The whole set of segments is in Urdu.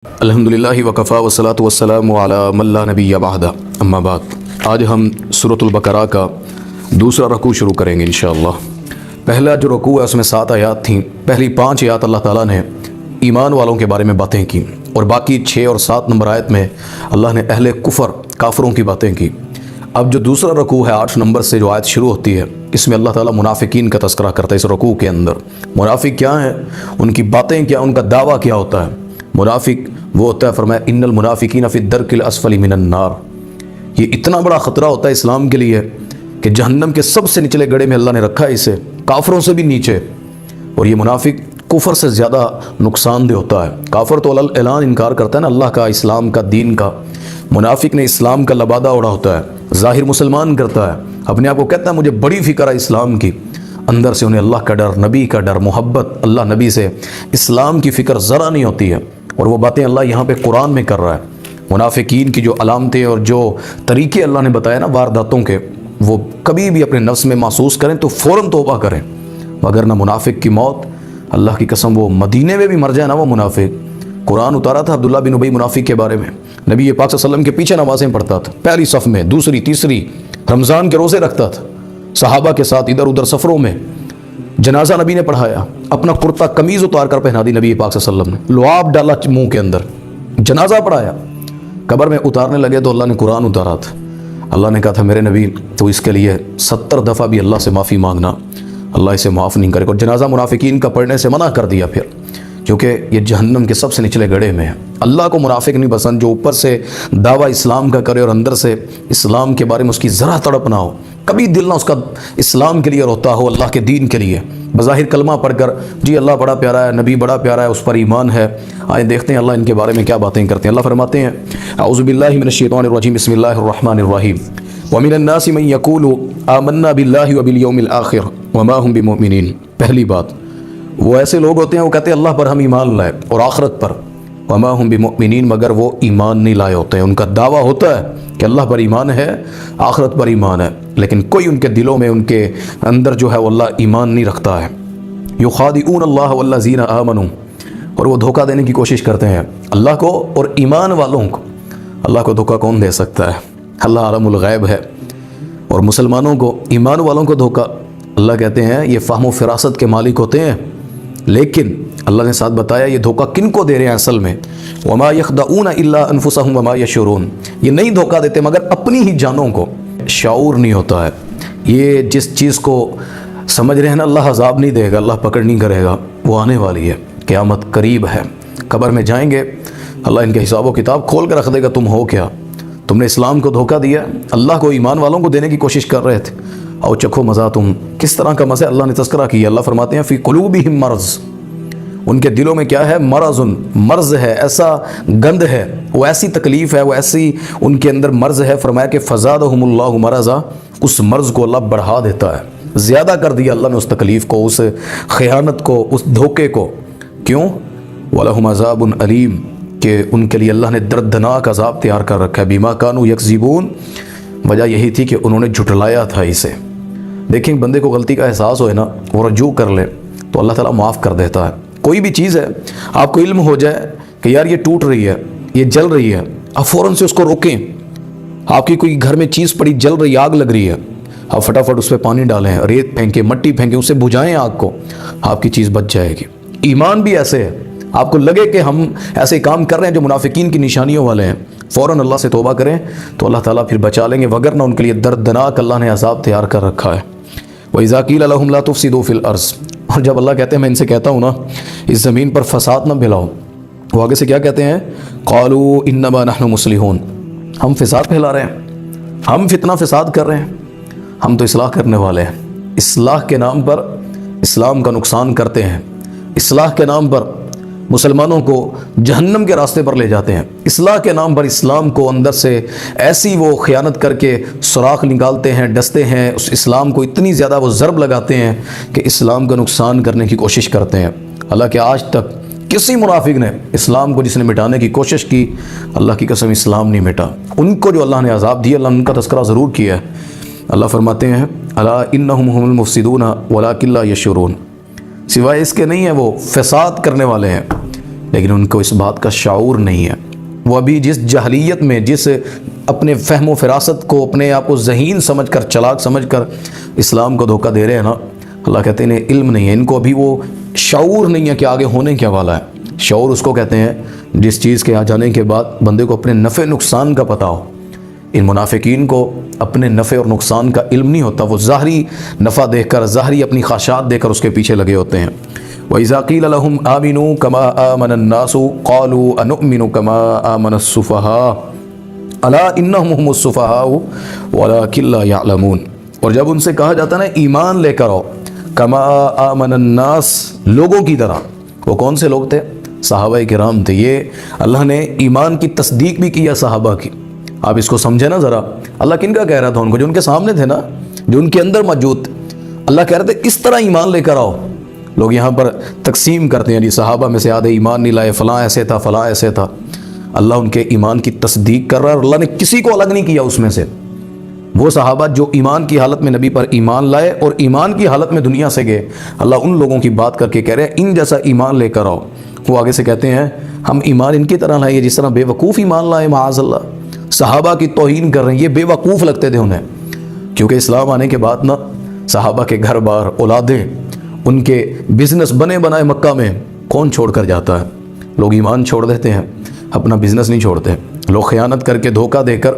الحمدللہ وکفا والصلاۃ والسلام علی من لا نبی بعدہ اما بعد۔ آج ہم سورۃ البقرہ کا دوسرا رکوع شروع کریں گے انشاءاللہ۔ پہلا جو رکوع ہے اس میں 7 آیات تھیں۔ پہلی 5 آیات اللہ تعالیٰ نے ایمان والوں کے بارے میں باتیں کی، اور باقی 6 اور 7 نمبر آیت میں اللہ نے اہل کفر کافروں کی باتیں کی۔ اب جو دوسرا رکوع ہے 8 نمبر سے جو آیت شروع ہوتی ہے، اس میں اللہ تعالیٰ منافقین کا تذکرہ کرتا ہے۔ اس رکوع کے اندر منافق کیا ہیں، ان کی باتیں کیا، ان کا دعویٰ کیا ہوتا ہے۔ منافق وہ ہوتا ہے، فرمایا ان المنافقین فی الدرک الاسفل من النار۔ یہ اتنا بڑا خطرہ ہوتا ہے اسلام کے لیے کہ جہنم کے سب سے نچلے گڑھے میں اللہ نے رکھا ہے اسے، کافروں سے بھی نیچے۔ اور یہ منافق کفر سے زیادہ نقصان دہ ہوتا ہے۔ کافر تو اعلان انکار کرتا ہے نا اللہ کا، اسلام کا، دین کا۔ منافق نے اسلام کا لبادہ اوڑھا ہوتا ہے، ظاہر مسلمان کرتا ہے، اپنے آپ کو کہتا ہے مجھے بڑی فکر ہے اسلام کی، اندر سے انہیں اللہ کا ڈر، نبی کا ڈر، محبت اللہ نبی سے، اسلام کی فکر ذرا نہیں ہوتی ہے۔ اور وہ باتیں اللہ یہاں پہ قرآن میں کر رہا ہے۔ منافقین کی جو علامتیں اور جو طریقے اللہ نے بتایا نا وارداتوں کے، وہ کبھی بھی اپنے نفس میں محسوس کریں تو فوراً توبہ کریں، مگر نہ منافق کی موت، اللہ کی قسم وہ مدینے میں بھی مر جائے نا وہ منافق۔ قرآن اتارا تھا عبداللہ بن ابی منافق کے بارے میں، نبی پاک صلی اللہ علیہ وسلم کے پیچھے نمازیں پڑھتا تھا، پہلی صف میں، دوسری، تیسری، رمضان کے روزے رکھتا تھا، صحابہ کے ساتھ ادھر ادھر سفروں میں۔ جنازہ نبی نے پڑھایا، اپنا کرتا قمیض اتار کر پہنا دی نبی پاک صلی اللہ علیہ وسلم نے، لعاب ڈالا منہ کے اندر، جنازہ پڑھایا۔ قبر میں اتارنے لگے تو اللہ نے قرآن اتارا تھا۔ اللہ نے کہا تھا میرے نبی تو اس کے لیے 70 دفعہ بھی اللہ سے معافی مانگنا، اللہ اسے معاف نہیں کرے گا۔ اور جنازہ منافقین کا پڑھنے سے منع کر دیا پھر، کیونکہ یہ جہنم کے سب سے نچلے گڑھے میں ہے۔ اللہ کو منافق نہیں پسند جو اوپر سے دعویٰ اسلام کا کرے اور اندر سے اسلام کے بارے میں اس کی ذرا تڑپ نہ ہو، کبھی دل نہ اس کا اسلام کے لیے روتا ہو، اللہ کے دین کے لیے۔ بظاہر کلمہ پڑھ کر جی اللہ بڑا پیارا ہے، نبی بڑا پیارا ہے، اس پر ایمان ہے۔ آئیں دیکھتے ہیں اللہ ان کے بارے میں کیا باتیں کرتے ہیں۔ اللہ فرماتے ہیں اعوذ باللہ من الشیطان الرجیم، بسم اللہ الرحمن الرحیم، ومن الناس من یقول آمنا باللہ وبالیوم الآخر وما هم بمؤمنین۔ پہلی بات، وہ ایسے لوگ ہوتے ہیں وہ کہتے ہیں اللہ پر ہم ایمان لائے اور آخرت پر، وما هم بمؤمنین، مگر وہ ایمان نہیں لائے ہوتے ہیں۔ ان کا دعویٰ ہوتا ہے کہ اللہ پر ایمان ہے، آخرت پر ایمان ہے، لیکن کوئی ان کے دلوں میں، ان کے اندر جو ہے وہ اللہ ایمان نہیں رکھتا ہے۔ یخادعون اللہ والذین آمنوا، اور وہ دھوکہ دینے کی کوشش کرتے ہیں اللہ کو اور ایمان والوں کو۔ اللہ کو دھوکہ کون دے سکتا ہے؟ اللہ عالم الغیب ہے۔ اور مسلمانوں کو، ایمان والوں کو دھوکہ، اللہ کہتے ہیں یہ فہم و فراست کے مالک ہوتے ہیں، لیکن اللہ نے ساتھ بتایا یہ دھوکہ کن کو دے رہے ہیں اصل میں، وما یخدعون الا انفسهم وما یشعرون، یہ نہیں دھوکہ دیتے مگر اپنی ہی جانوں کو، شعور نہیں ہوتا ہے۔ یہ جس چیز کو سمجھ رہے ہیں نا اللہ عذاب نہیں دے گا، اللہ پکڑ نہیں کرے گا، وہ آنے والی ہے، قیامت قریب ہے۔ قبر میں جائیں گے، اللہ ان کے حساب و کتاب کھول کر رکھ دے گا، تم ہو کیا، تم نے اسلام کو دھوکہ دیا، اللہ کو، ایمان والوں کو دینے کی کوشش کر رہے تھے، او چکھو مزہ تم۔ کس طرح کا مزہ اللہ نے تذکرہ کیا، اللہ فرماتے ہیں فی قلوبہم مرض، ان کے دلوں میں کیا ہے، مرض ہے، ایسا گند ہے، وہ ایسی تکلیف ہے، وہ ایسی ان کے اندر مرض ہے، فرمایا کہ فزادہم اللہ مرضا، اس مرض کو اللہ بڑھا دیتا ہے، زیادہ کر دیا اللہ نے اس تکلیف کو، اس خیانت کو، اس دھوکے کو۔ کیوں؟ وَلَهُمْ عَذَابٌ عَلِيمٌ، کہ ان کے لیے اللہ نے دردناک عذاب تیار کر رکھا ہے، بِمَا كَانُوا يَكْذِبُونَ، وجہ یہی تھی کہ انہوں نے جھٹلایا تھا اسے۔ دیکھیں بندے کو غلطی کا احساس ہوئے نا، وہ رجوع کر لے تو اللہ تعالیٰ معاف کر دیتا ہے۔ کوئی بھی چیز ہے، آپ کو علم ہو جائے کہ یار یہ ٹوٹ رہی ہے، یہ جل رہی ہے، آپ فوراً سے اس کو روکیں۔ آپ کی کوئی گھر میں چیز پڑی، جل رہی، آگ لگ رہی ہے، آپ فٹافٹ اس پہ پانی ڈالیں، ریت پھینکیں، مٹی پھینکیں، اسے بجھائیں آگ کو، آپ کی چیز بچ جائے گی۔ ایمان بھی ایسے ہے، آپ کو لگے کہ ہم ایسے کام کر رہے ہیں جو منافقین کی نشانیوں والے ہیں، فوراً اللہ سے توبہ کریں تو اللہ تعالیٰ پھر بچا لیں گے، وگرنہ ان کے لیے دردناک اللہ نے عذاب تیار کر رکھا ہے۔ وَإِذَا قِيلَ لَهُمْ لَا تُفْسِدُوا فِي الْأَرْضِ، اور جب اللہ کہتے ہیں میں ان سے کہتا ہوں نا اس زمین پر فساد نہ پھیلاؤ، وہ آگے سے کیا کہتے ہیں، قَالُوا إِنَّمَا نَحْنُ مُصْلِحُونَ، ہم فساد پھیلا رہے ہیں، ہم فتنہ فساد کر رہے ہیں، ہم تو اصلاح کرنے والے ہیں۔ اصلاح کے نام پر اسلام کا نقصان کرتے ہیں، اصلاح کے نام پر مسلمانوں کو جہنم کے راستے پر لے جاتے ہیں، اصلاح کے نام پر اسلام کو اندر سے ایسی وہ خیانت کر کے سوراخ نکالتے ہیں، ڈستے ہیں، اس اسلام کو اتنی زیادہ وہ ضرب لگاتے ہیں کہ اسلام کا نقصان کرنے کی کوشش کرتے ہیں۔ حالانکہ آج تک کسی منافق نے اسلام کو جس نے مٹانے کی کوشش کی، اللہ کی قسم اسلام نہیں مٹا۔ ان کو جو اللہ نے عذاب دیا، اللہ نے ان کا تذکرہ ضرور کیا ہے۔ اللہ فرماتے ہیں الا انہم هم المفسدون ولکن لا یشعرون، سوائے اس کے نہیں ہیں وہ فساد کرنے والے ہیں، لیکن ان کو اس بات کا شعور نہیں ہے. وہ ابھی جس جہلیت میں، جس اپنے فہم و فراست کو، اپنے آپ کو ذہین سمجھ کر، چلاک سمجھ کر اسلام کو دھوکہ دے رہے ہیں نا، اللہ کہتے ہیں انہیں علم نہیں ہے، ان کو ابھی وہ شعور نہیں ہے کہ آگے ہونے کیا والا ہے. شعور اس کو کہتے ہیں جس چیز کے آ جانے کے بعد بندے کو اپنے نفع نقصان کا پتہ ہو. ان منافقین کو اپنے نفع اور نقصان کا علم نہیں ہوتا، وہ ظاہری نفع دیکھ کر، ظاہری اپنی خواہشات دیکھ کر اس کے پیچھے لگے ہوتے ہیں. وَإِذَا قِيلَ لَهُمْ آمِنُوا كَمَا آمَنَ النَّاسُ قَالُوا أَنُؤْمِنُ كَمَا آمَنَ السُّفَهَاءُ أَلَا إِنَّهُمْ هُمُ السُّفَهَاءُ وَلَكِنْ لَا يَعْلَمُونَ. اور جب ان سے کہا جاتا ہے نا ایمان لے کر آؤ، کما آمن الناس، لوگوں کی طرح. وہ کون سے لوگ تھے؟ صحابہ کرام تھے. یہ اللہ نے ایمان کی تصدیق بھی کیا صحابہ کی. آپ اس کو سمجھیں نا ذرا، اللہ کن کا کہہ رہا تھا ان کو؟ جو ان کے سامنے تھے نا، جو ان کے اندر موجود تھے. اللہ کہہ رہے تھے اس طرح ایمان لے کر آؤ. لوگ یہاں پر تقسیم کرتے ہیں، جی صحابہ میں سے آدھے ایمان نہیں لائے، فلاں ایسے تھا، فلاں ایسے تھا. اللہ ان کے ایمان کی تصدیق کر رہا ہے، اور اللہ نے کسی کو الگ نہیں کیا اس میں سے. وہ صحابہ جو ایمان کی حالت میں نبی پر ایمان لائے اور ایمان کی حالت میں دنیا سے گئے، اللہ ان لوگوں کی بات کر کے کہہ رہے ہیں ان جیسا ایمان لے کر آؤ. وہ آگے سے کہتے ہیں ہم ایمان ان کی طرح لائیں جس طرح بے وقوف ایمان لائے. معاذ اللہ، صحابہ کی توہین کر رہے ہیں. یہ بے وقوف لگتے تھے انہیں، کیونکہ اسلام آنے کے بعد نا صحابہ کے گھر بار، اولادیں، ان کے بزنس بنے بنائے مکہ میں کون چھوڑ کر جاتا ہے؟ لوگ ایمان چھوڑ دیتے ہیں، اپنا بزنس نہیں چھوڑتے. لوگ خیانت کر کے، دھوکہ دے کر،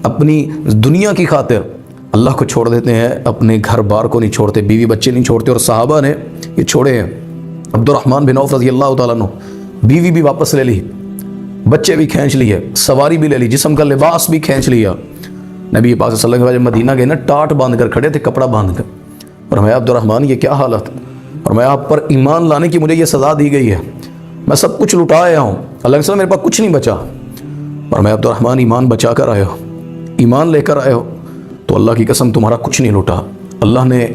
اپنی دنیا کی خاطر اللہ کو چھوڑ دیتے ہیں، اپنے گھر بار کو نہیں چھوڑتے، بیوی بچے نہیں چھوڑتے. اور صحابہ نے یہ چھوڑے ہیں. عبد الرحمن بن عوف رضی اللہ تعالیٰ عنہ، بیوی بھی واپس لے لی، بچے بھی کھینچ لیے، سواری بھی لے لی، جسم کا لباس بھی کھینچ لیا. نبی پاک صلی اللہ علیہ وسلم مدینہ گئے نا، ٹاٹ باندھ کر کھڑے تھے، کپڑا باندھ کر. اور میں عبد الرحمن یہ کیا حالت، اور میں آپ پر ایمان لانے کی مجھے یہ سزا دی گئی ہے، میں سب کچھ لٹا آیا ہوں، اللہ کے سلام میرے پاس کچھ نہیں بچا. اور میں عبد الرحمن ایمان بچا کر آئے ہو، ایمان لے کر آئے ہو، تو اللہ کی قسم تمہارا کچھ نہیں لوٹا. اللہ نے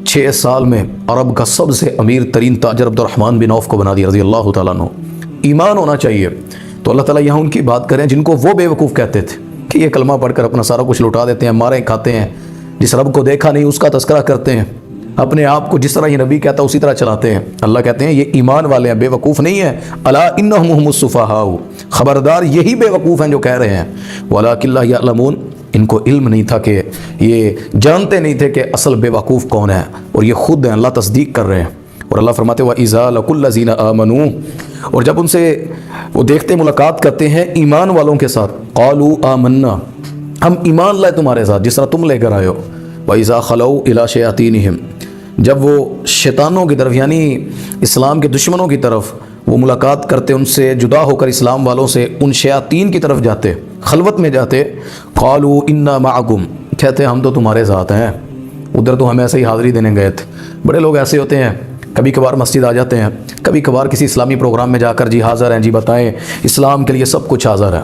6 سال میں عرب کا سب سے امیر ترین تاجر عبد الرحمن بن عوف کو بنا دیا رضی اللہ تعالیٰ عنہ. ایمان ہونا چاہیے. تو اللہ تعالیٰ یہاں ان کی بات کریں جن کو وہ بے وقوف کہتے تھے کہ یہ کلمہ پڑھ کر اپنا سارا کچھ لوٹا دیتے ہیں، مارے کھاتے ہیں، جس رب کو دیکھا نہیں اس کا تذکرہ کرتے ہیں، اپنے آپ کو جس طرح یہ نبی کہتا ہے اسی طرح چلاتے ہیں. اللہ کہتے ہیں یہ ایمان والے ہیں، بے وقوف نہیں ہیں. الا انہم هم السفہاء، خبردار یہی بے وقوف ہیں جو کہہ رہے ہیں. ولکن لا یعلمون، ان کو علم نہیں تھا، کہ یہ جانتے نہیں تھے کہ اصل بے وقوف کون ہے، اور یہ خود ہیں. اللہ تصدیق کر رہے ہیں. اور اللہ فرماتے ہیں وَإِذَا لَقُوا الَّذِينَ آمَنُوا، اور جب ان سے وہ دیکھتے ملاقات کرتے ہیں ایمان والوں کے ساتھ، قَالُوا آمَنَّا، ہم ایمان لائے تمہارے ساتھ جس طرح تم لے کر آئے ہو. وَإِذَا خَلَوْا إِلَىٰ شَيَاطِينِهِمْ، جب وہ شیطانوں کی طرف، یعنی اسلام کے دشمنوں کی طرف وہ ملاقات کرتے، ان سے جدا ہو کر اسلام والوں سے ان شیاطین کی طرف جاتے، خلوت میں جاتے، قالوا انا معکم، کہتے ہم تو تمہارے ساتھ ہیں، ادھر تو ہم ایسے ہی حاضری دینے گئے تھے. بڑے لوگ ایسے ہوتے ہیں، کبھی کبھار مسجد آ جاتے ہیں، کبھی کبھار کسی اسلامی پروگرام میں جا کر جی حاضر ہیں، جی بتائیں اسلام کے لیے سب کچھ حاضر ہے.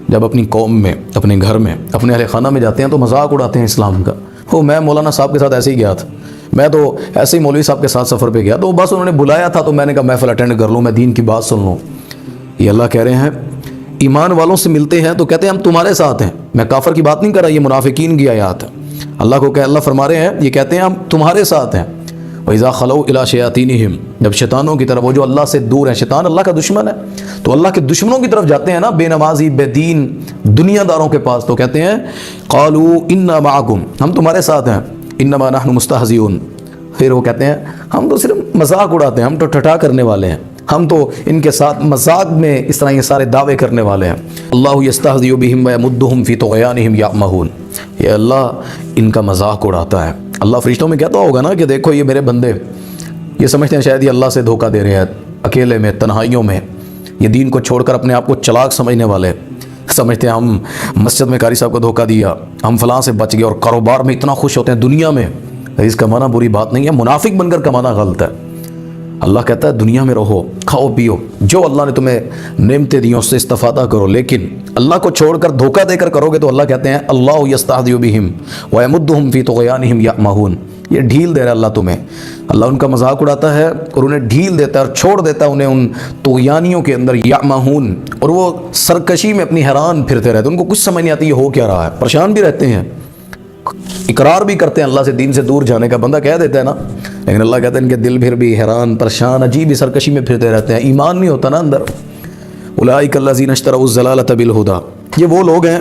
جب اپنی قوم میں، اپنے گھر میں، اپنے اہل خانہ میں جاتے ہیں تو مذاق اڑاتے ہیں اسلام کا. وہ میں مولانا صاحب کے ساتھ ایسے ہی گیا تھا، میں تو ایسے ہی مولوی صاحب کے ساتھ سفر پہ گیا، تو بس انہوں نے بلایا تھا تو میں نے کہا محفل اٹینڈ کر لوں، میں دین کی بات سن لوں. یہ اللہ کہہ رہے ہیں ایمان والوں سے ملتے ہیں تو کہتے ہیں ہم تمہارے ساتھ ہیں. میں کافر کی بات نہیں کر رہا، یہ منافقین کی آیات ہے. اللہ کو کہ اللہ فرما رہے ہیں، یہ کہتے ہیں ہم تمہارے ساتھ ہیں. وَإِذَا خَلَوْا إِلَىٰ شَيَاطِينِهِمْ، جب شیطانوں کی طرف، وہ جو اللہ سے دور ہیں، شیطان اللہ کا دشمن ہے، تو اللہ کے دشمنوں کی طرف جاتے ہیں نا، بے نمازی، بے دین، دنیا داروں کے پاس، تو کہتے ہیں قَالُوا إِنَّا مَعَكُمْ، ہم تمہارے ساتھ ہیں. إِنَّمَا نَحْنُ مُسْتَهْزِئُونَ، پھر وہ کہتے ہیں ہم تو صرف مذاق اڑاتے ہیں، ہم تو ٹھٹھا کرنے والے ہیں، ہم تو ان کے ساتھ مذاق میں اس طرح یہ سارے دعوے کرنے والے ہیں. اللہ یستہزئ بہم ویمدہم فی طغیانہم یعمہون، یہ اللہ ان کا مذاق اڑاتا ہے. اللہ فرشتوں میں کہتا ہوگا نا کہ دیکھو یہ میرے بندے، یہ سمجھتے ہیں شاید یہ اللہ سے دھوکہ دے رہے ہیں، اکیلے میں، تنہائیوں میں، یہ دین کو چھوڑ کر اپنے آپ کو چلاک سمجھنے والے سمجھتے ہیں ہم مسجد میں قاری صاحب کو دھوکہ دیا، ہم فلاں سے بچ گئے، اور کاروبار میں اتنا خوش ہوتے ہیں، دنیا میں. اس کمانا بری بات نہیں ہے، منافق بن کر کمانا غلط ہے. اللہ کہتا ہے دنیا میں رہو، کھاؤ پیو، جو اللہ نے تمہیں نعمتیں دی اس سے استفادہ کرو، لیکن اللہ کو چھوڑ کر دھوکہ دے کر کرو گے تو اللہ کہتے ہیں اللہ یستہزئ بہم ویمدہم فی طغیانہم یعمہون، یہ ڈھیل دے رہا ہے اللہ تمہیں. اللہ ان کا مذاق اڑاتا ہے اور انہیں ڈھیل دیتا ہے اور چھوڑ دیتا ہے انہیں ان طغیانیوں کے اندر، یعمہون، اور وہ سرکشی میں اپنی حیران پھرتے رہتے ہیں، ان کو کچھ سمجھ نہیں آتی یہ ہو کیا رہا ہے، پریشان بھی رہتے ہیں. اقرار بھی کرتے ہیں اللہ سے دین سے دور جانے کا، بندہ کہہ دیتا ہے نا، لیکن اللہ کہتے ہیں ان کے دل پھر بھی حیران پریشان عجیب سرکشی میں پھرتے رہتے ہیں، ایمان نہیں ہوتا نا اندر۔ اولئک الذین اشتروا الضلالۃ بالہدیٰ، یہ وہ لوگ ہیں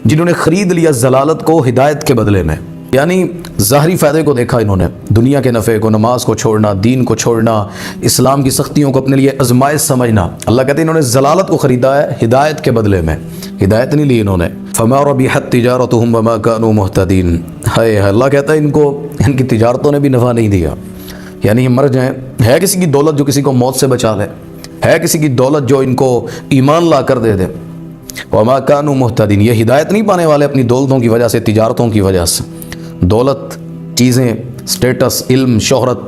جنہوں نے خرید لیا ضلالت کو ہدایت کے بدلے میں، یعنی ظاہری فائدے کو دیکھا انہوں نے، دنیا کے نفع کو، نماز کو چھوڑنا، دین کو چھوڑنا، اسلام کی سختیوں کو اپنے لیے آزمائش سمجھنا۔ اللہ کہتے ہیں انہوں نے ضلالت کو خریدا ہے ہدایت کے بدلے میں، ہدایت نہیں لی انہوں نے۔ فما ربحت تجارتهم وما كانوا مهتدين، ہائے اللہ کہتا ہے ان کی تجارتوں نے بھی نفع نہیں دیا، یعنی ہم مر جائیں، ہے کسی کی دولت جو کسی کو موت سے بچا لے، ہے کسی کی دولت جو ان کو ایمان لا کر دے دے، وما كانوا مهتدين، یہ ہدایت نہیں پانے والے اپنی دولتوں کی وجہ سے، تجارتوں کی وجہ سے۔ دولت، چیزیں، سٹیٹس، علم، شہرت،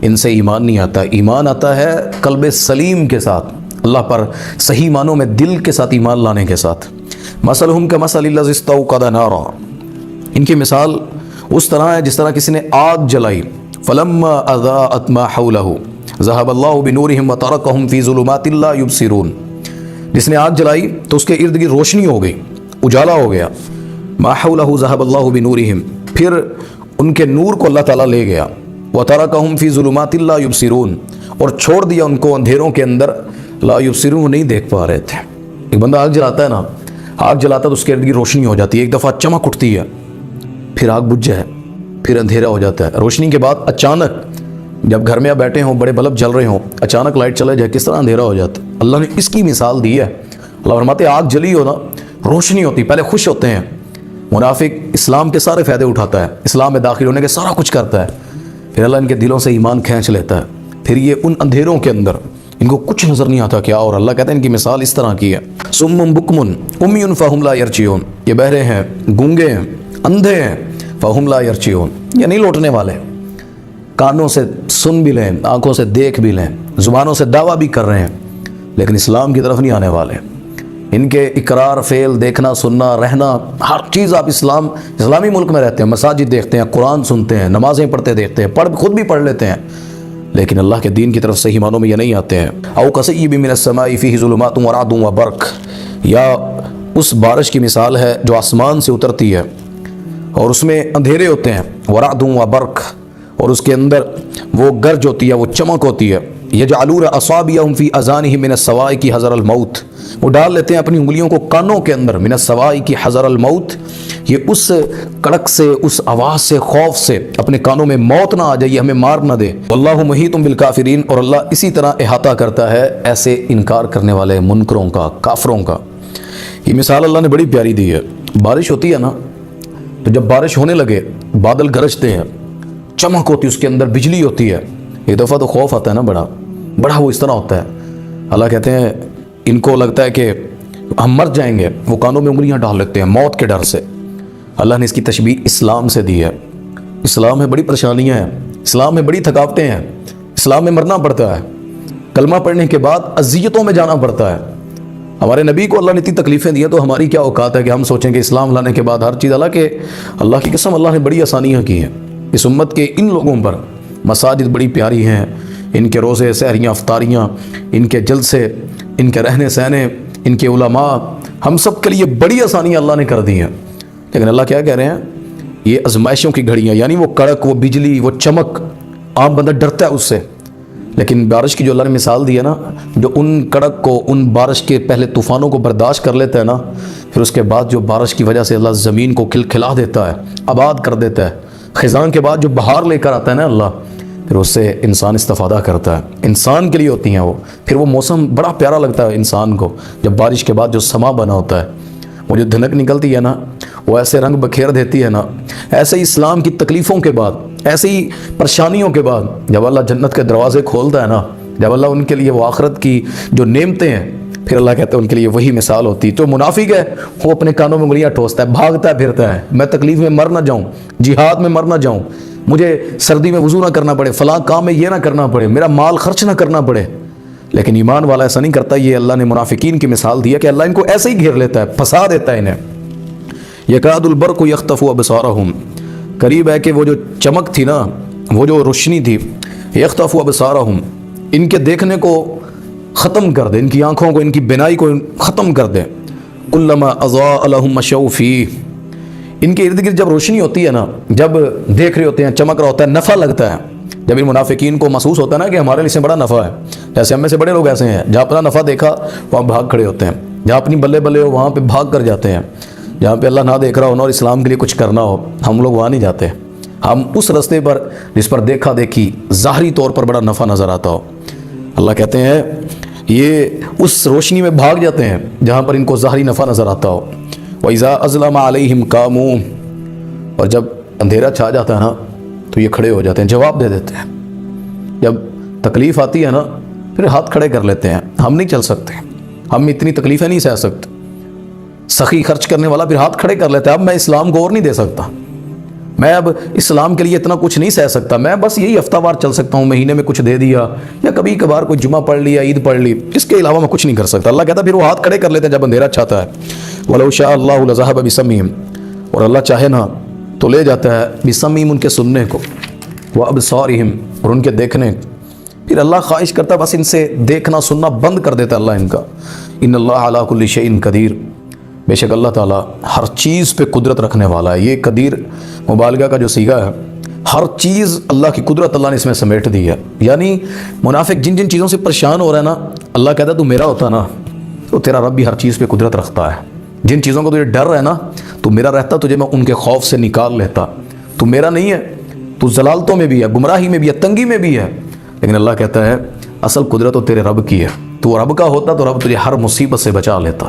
ان سے ایمان نہیں آتا، ایمان آتا ہے قلب سلیم کے ساتھ، اللہ پر صحیح معنوں میں دل کے ساتھ ایمان لانے کے ساتھ۔ مثلہم کمثل الذی استوقد نارا، ان کی مثال اس طرح ہے جس طرح کسی نے آگ جلائی، فلما اضاءت ما حولہ ذهب اللہ بنورہم وترکہم فی ظلمات لا یبصرون، جس نے آگ جلائی تو اس کے ارد گرد روشنی ہو گئی، اجالا ہو گیا، ما حولہ ذهب اللہ بنورہم، پھر ان کے نور کو اللہ تعالیٰ لے گیا، وترکہم فی ظلمات لا یبصرون، اور چھوڑ دیا ان کو اندھیروں کے اندر، لا یبصرون، نہیں دیکھ پا رہے تھے۔ ایک بندہ آگ جلاتا ہے نا، آگ جلاتا تو اس کے ارد گرد روشنی ہو جاتی ہے، ایک دفعہ چمک اٹھتی ہے، پھر آگ بجھ جائے، پھر اندھیرا ہو جاتا ہے، روشنی کے بعد اچانک جب گھر میں آپ بیٹھے ہوں، بڑے بلب جل رہے ہوں، اچانک لائٹ چلے جائے، کس طرح اندھیرا ہو جاتا ہے۔ اللہ نے اس کی مثال دی ہے، اللہ فرماتے ہیں آگ جلی ہو نا، روشنی ہوتی، پہلے خوش ہوتے ہیں، منافق اسلام کے سارے فائدے اٹھاتا ہے، اسلام میں داخل ہونے کے سارا کچھ کرتا ہے، پھر اللہ ان کے دلوں سے ایمان کھینچ لیتا ہے، پھر یہ ان اندھیروں کے اندر ان کو کچھ نظر نہیں آتا کیا، اور اللہ کہتے ہیں ان کی مثال اس طرح کی ہے، صم بکم امی فہم لا یرجعون، یہ بہرے ہیں، گونگے ہیں، اندھے ہیں، فہم لا یرجعون، یہ نہیں لوٹنے والے، کانوں سے سن بھی لیں، آنکھوں سے دیکھ بھی لیں، زبانوں سے دعویٰ بھی کر رہے ہیں، لیکن اسلام کی طرف نہیں آنے والے۔ ان کے اقرار، فعل، دیکھنا، سننا، رہنا، ہر چیز آپ اسلامی ملک میں رہتے ہیں، مساجد دیکھتے ہیں، قرآن سنتے ہیں، نمازیں پڑھتے دیکھتے ہیں، خود بھی پڑھ لیتے ہیں، لیکن اللہ کے دین کی طرف صحیح معنوں میں یہ نہیں آتے ہیں۔ او کصیب من السماء فیہ ظلمات ورعد وبرق، یا اس بارش کی مثال ہے جو آسمان سے اترتی ہے اور اس میں اندھیرے ہوتے ہیں، ورعد وبرق، اور اس کے اندر وہ گرج ہوتی ہے، وہ چمک ہوتی ہے، یجعلون اصابعہم فی اذانہم من الصواعق حذر الموت، وہ ڈال لیتے ہیں اپنی انگلیوں کو کانوں کے اندر، من الصواعق حذر الموت، یہ اس کڑک سے، اس آواز سے، خوف سے اپنے کانوں میں موت نہ آ جائے، ہمیں مار نہ دے۔ واللہ محیط بالکافرین، اور اللہ اسی طرح احاطہ کرتا ہے ایسے انکار کرنے والے منکروں کا، کافروں کا۔ یہ مثال اللہ نے بڑی پیاری دی ہے۔ بارش ہوتی ہے نا، تو جب بارش ہونے لگے، بادل گرجتے ہیں، چمک ہوتی ہے، اس کے اندر بجلی ہوتی ہے، ایک دفعہ تو خوف آتا ہے نا، بڑا وہ اس طرح ہوتا ہے۔ اللہ کہتے ہیں ان کو لگتا ہے کہ ہم مر جائیں گے، وہ کانوں میں انگلیاں ڈال لیتے ہیں موت کے ڈر سے۔ اللہ نے اس کی تشبیہ اسلام سے دی ہے۔ اسلام میں بڑی پریشانیاں ہیں، اسلام میں بڑی تھکاوٹیں ہیں، اسلام میں مرنا پڑتا ہے، کلمہ پڑھنے کے بعد اذیتوں میں جانا پڑتا ہے۔ ہمارے نبی کو اللہ نے اتنی تکلیفیں دی ہیں، تو ہماری کیا اوقات ہے کہ ہم سوچیں کہ اسلام لانے کے بعد ہر چیز، حالانکہ اللہ کی قسم اللہ نے بڑی آسانیاں کی ہیں اس امت کے ان لوگوں پر۔ مساجد بڑی پیاری ہیں، ان کے روزے، سحریاں، افطاریاں، ان کے جلسے، ان کے رہنے سہنے، ان کے علماء، ہم سب کے لیے بڑی آسانیاں اللہ نے کر دی ہیں، لیکن اللہ کیا کہہ رہے ہیں، یہ آزمائشوں کی گھڑیاں، یعنی وہ کڑک، وہ بجلی، وہ چمک، عام بندہ ڈرتا ہے اس سے، لیکن بارش کی جو اللہ نے مثال دی ہے نا، جو ان کڑک کو، ان بارش کے پہلے طوفانوں کو برداشت کر لیتا ہے نا، پھر اس کے بعد جو بارش کی وجہ سے اللہ زمین کو کھلکھلا دیتا ہے، آباد کر دیتا ہے، خزاں کے بعد جو بہار لے کر آتا ہے نا اللہ، پھر اس سے انسان استفادہ کرتا ہے، انسان کے لیے ہوتی ہیں وہ، پھر وہ موسم بڑا پیارا لگتا ہے انسان کو، جب بارش کے بعد جو سما بنا ہوتا ہے، وہ جو دھنک نکلتی ہے نا، وہ ایسے رنگ بکھیر دیتی ہے نا، ایسے ہی اسلام کی تکلیفوں کے بعد، ایسے ہی پریشانیوں کے بعد جب اللہ جنت کے دروازے کھولتا ہے نا، جب اللہ ان کے لیے وہ آخرت کی جو نعمتیں ہیں، پھر اللہ کہتا ہے ان کے لیے وہی مثال ہوتی ہے۔ تو منافق ہے، وہ اپنے کانوں میں انگلیاں ٹھوستا ہے، بھاگتا ہے پھرتا ہے، میں تکلیف میں مر نہ جاؤں، جہاد میں مر نہ جاؤں، مجھے سردی میں وضو نہ کرنا پڑے، فلاں کام میں یہ نہ کرنا پڑے، میرا مال خرچ نہ کرنا پڑے، لیکن ایمان والا ایسا نہیں کرتا۔ یہ اللہ نے منافقین کی مثال دی ہے کہ اللہ ان کو ایسے ہی گھیر لیتا ہے، پھنسا دیتا ہے انہیں۔ یکاد البرق یخطف ابصارہم، قریب ہے کہ وہ جو چمک تھی نا، وہ جو روشنی تھی، یخطف ابصارہم، ان کے دیکھنے کو ختم کر دے، ان کی آنکھوں کو، ان کی بینائی کو ختم کر دے۔ کلما اضاء لهم مشوا فیہ، ان کے ارد گرد جب روشنی ہوتی ہے نا، جب دیکھ رہے ہوتے ہیں، چمک رہا ہوتا ہے، نفع لگتا ہے، جب ان منافقین کو محسوس ہوتا ہے نا کہ ہمارے لیے اس میں بڑا نفع ہے، جیسے ہم میں سے بڑے لوگ ایسے ہیں جہاں اپنا نفع دیکھا وہاں بھاگ کھڑے ہوتے ہیں، جہاں اپنی بلے بلے ہو وہاں پہ بھاگ کر جاتے ہیں، جہاں پہ اللہ نہ دیکھ رہا ہو اور اسلام کے لیے کچھ کرنا ہو ہم لوگ وہاں نہیں جاتے، ہم اس راستے پر جس پر دیکھا دیکھی ظاہری طور پر بڑا نفع نظر آتا ہو۔ اللہ کہتے ہیں یہ اس روشنی میں بھاگ جاتے ہیں جہاں پر ان کو ظاہری نفع نظر آتا ہو۔ وَإِذَا أَظْلَمَ عَلَيْهِمْ قَامُوا، اور جب اندھیرا چھا جاتا ہے نا تو یہ کھڑے ہو جاتے ہیں، جواب دے دیتے ہیں۔ جب تکلیف آتی ہے نا پھر ہاتھ کھڑے کر لیتے ہیں، ہم نہیں چل سکتے، ہم اتنی تکلیفیں نہیں سہ سکتے۔ سخی خرچ کرنے والا پھر ہاتھ کھڑے کر لیتا ہے، اب میں اسلام کو اور نہیں دے سکتا، میں اب اسلام کے لیے اتنا کچھ نہیں سہ سکتا، میں بس یہی ہفتہ وار چل سکتا ہوں، مہینے میں کچھ دے دیا یا کبھی کبھار کوئی جمعہ پڑھ لیا، عید پڑھ لی، اس کے علاوہ میں کچھ نہیں کر سکتا۔ اللہ کہتا ہے پھر وہ ہاتھ کھڑے کر لیتے ہیں جب اندھیرا چھاتا ہے۔ وَلَوْ شَاءَ اللَّهُ لَذَهَبَ بِسَمْعِهِمْ، اور اللہ چاہے نا تو لے جاتا ہے بِسَمْعِهِمْ، ان کے سننے کو، وَأَبْصَارِهِمْ، اور ان کے دیکھنے، پھر اللہ خواہش کرتا ہے بس ان سے دیکھنا سننا بند کر دیتا ہے اللہ ان کا۔ ان اللہ علی کل شیء قدیر، بے شک اللہ تعالیٰ ہر چیز پہ قدرت رکھنے والا ہے۔ یہ قدیر مبالغہ کا جو صیغہ ہے، ہر چیز اللہ کی قدرت اللہ نے اس میں سمیٹ دی ہے۔ یعنی منافق جن جن چیزوں سے پریشان ہو رہا ہے نا، اللہ کہتا ہے تو میرا ہوتا نا تو تیرا رب بھی ہر چیز پہ قدرت رکھتا ہے۔ جن چیزوں کو تجھے ڈر ہے نا تو میرا رہتا تجھے میں ان کے خوف سے نکال لیتا۔ تو میرا نہیں ہے، تو ضلالتوں میں بھی ہے، گمراہی میں بھی ہے، تنگی میں بھی ہے، لیکن اللہ کہتا ہے اصل قدرت تو تیرے رب کی ہے، تو رب کا ہوتا تو رب تجھے ہر مصیبت سے بچا لیتا۔